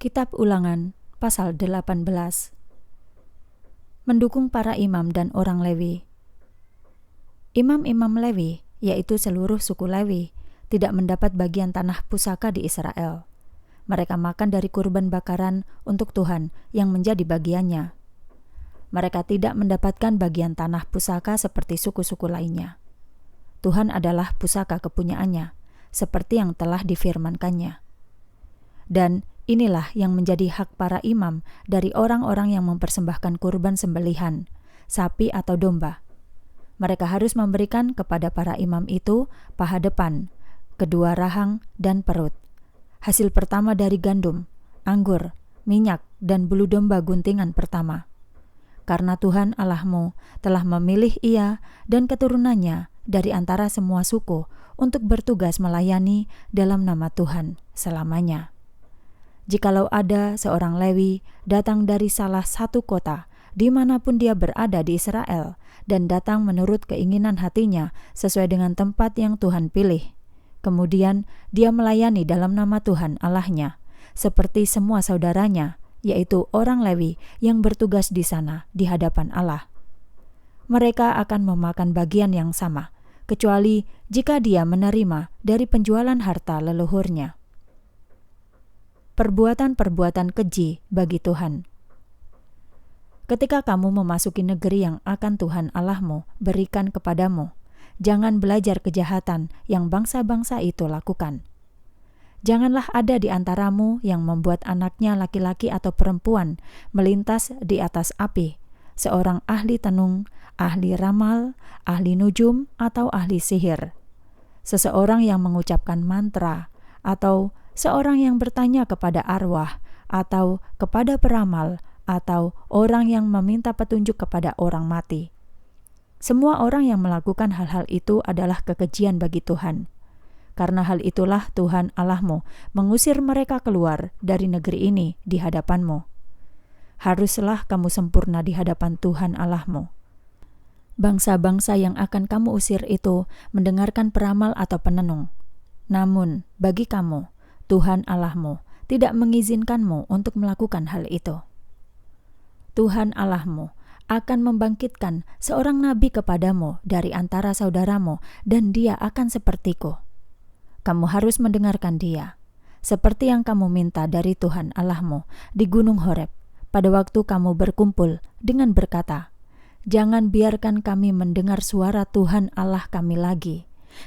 Kitab Ulangan pasal 18. Mendukung para imam dan orang Lewi. Imam-imam Lewi, yaitu seluruh suku Lewi, tidak mendapat bagian tanah pusaka di Israel. Mereka makan dari kurban bakaran untuk Tuhan yang menjadi bagiannya. Mereka tidak mendapatkan bagian tanah pusaka seperti suku-suku lainnya. Tuhan adalah pusaka kepunyaannya, seperti yang telah difirmankannya. Dan inilah yang menjadi hak para imam dari orang-orang yang mempersembahkan kurban sembelihan, sapi atau domba. Mereka harus memberikan kepada para imam itu paha depan, kedua rahang, dan perut. Hasil pertama dari gandum, anggur, minyak, dan bulu domba guntingan pertama. Karena Tuhan Allahmu telah memilih ia dan keturunannya dari antara semua suku untuk bertugas melayani dalam nama Tuhan selamanya. Jikalau ada seorang Lewi datang dari salah satu kota, dimanapun dia berada di Israel, dan datang menurut keinginan hatinya sesuai dengan tempat yang Tuhan pilih, kemudian dia melayani dalam nama Tuhan Allahnya, seperti semua saudaranya, yaitu orang Lewi yang bertugas di sana di hadapan Allah. Mereka akan memakan bagian yang sama, kecuali jika dia menerima dari penjualan harta leluhurnya. Perbuatan-perbuatan keji bagi Tuhan. Ketika kamu memasuki negeri yang akan Tuhan Allahmu berikan kepadamu, jangan belajar kejahatan yang bangsa-bangsa itu lakukan. Janganlah ada di antaramu yang membuat anaknya laki-laki atau perempuan melintas di atas api, seorang ahli tenung, ahli ramal, ahli nujum, atau ahli sihir, seseorang yang mengucapkan mantra, atau seorang yang bertanya kepada arwah, atau kepada peramal, atau orang yang meminta petunjuk kepada orang mati. Semua orang yang melakukan hal-hal itu adalah kekejian bagi Tuhan. Karena hal itulah Tuhan Allahmu mengusir mereka keluar dari negeri ini di hadapanmu. Haruslah kamu sempurna di hadapan Tuhan Allahmu. Bangsa-bangsa yang akan kamu usir itu mendengarkan peramal atau penenung. Namun bagi kamu, Tuhan Allahmu tidak mengizinkanmu untuk melakukan hal itu. Tuhan Allahmu akan membangkitkan seorang nabi kepadamu dari antara saudaramu, dan dia akan sepertiku. Kamu harus mendengarkan dia, seperti yang kamu minta dari Tuhan Allahmu di Gunung Horeb, pada waktu kamu berkumpul dengan berkata, "Jangan biarkan kami mendengar suara Tuhan Allah kami lagi.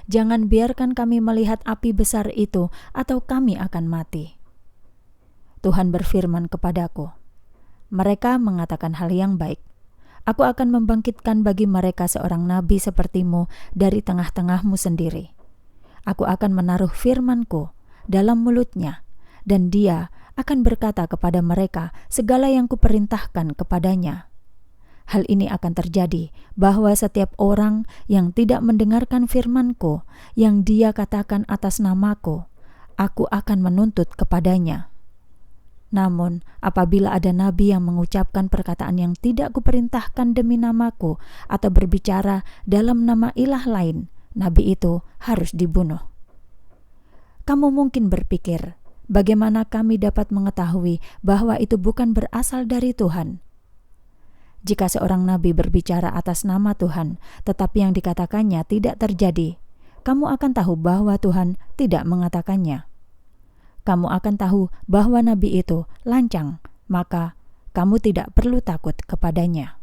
Jangan biarkan kami melihat api besar itu, atau kami akan mati." Tuhan berfirman kepadaku, "Mereka mengatakan hal yang baik. Aku akan membangkitkan bagi mereka seorang nabi sepertimu dari tengah-tengahmu sendiri. Aku akan menaruh firman-Ku dalam mulutnya, dan dia akan berkata kepada mereka segala yang Kuperintahkan kepadanya. Hal ini akan terjadi bahwa setiap orang yang tidak mendengarkan firman-Ku yang dia katakan atas nama-Ku, Aku akan menuntut kepadanya. Namun apabila ada nabi yang mengucapkan perkataan yang tidak Kuperintahkan demi nama-Ku, atau berbicara dalam nama ilah lain, nabi itu harus dibunuh." Kamu mungkin berpikir, bagaimana kami dapat mengetahui bahwa itu bukan berasal dari Tuhan? Jika seorang nabi berbicara atas nama Tuhan, tetapi yang dikatakannya tidak terjadi, kamu akan tahu bahwa Tuhan tidak mengatakannya. Kamu akan tahu bahwa nabi itu lancang, maka kamu tidak perlu takut kepadanya.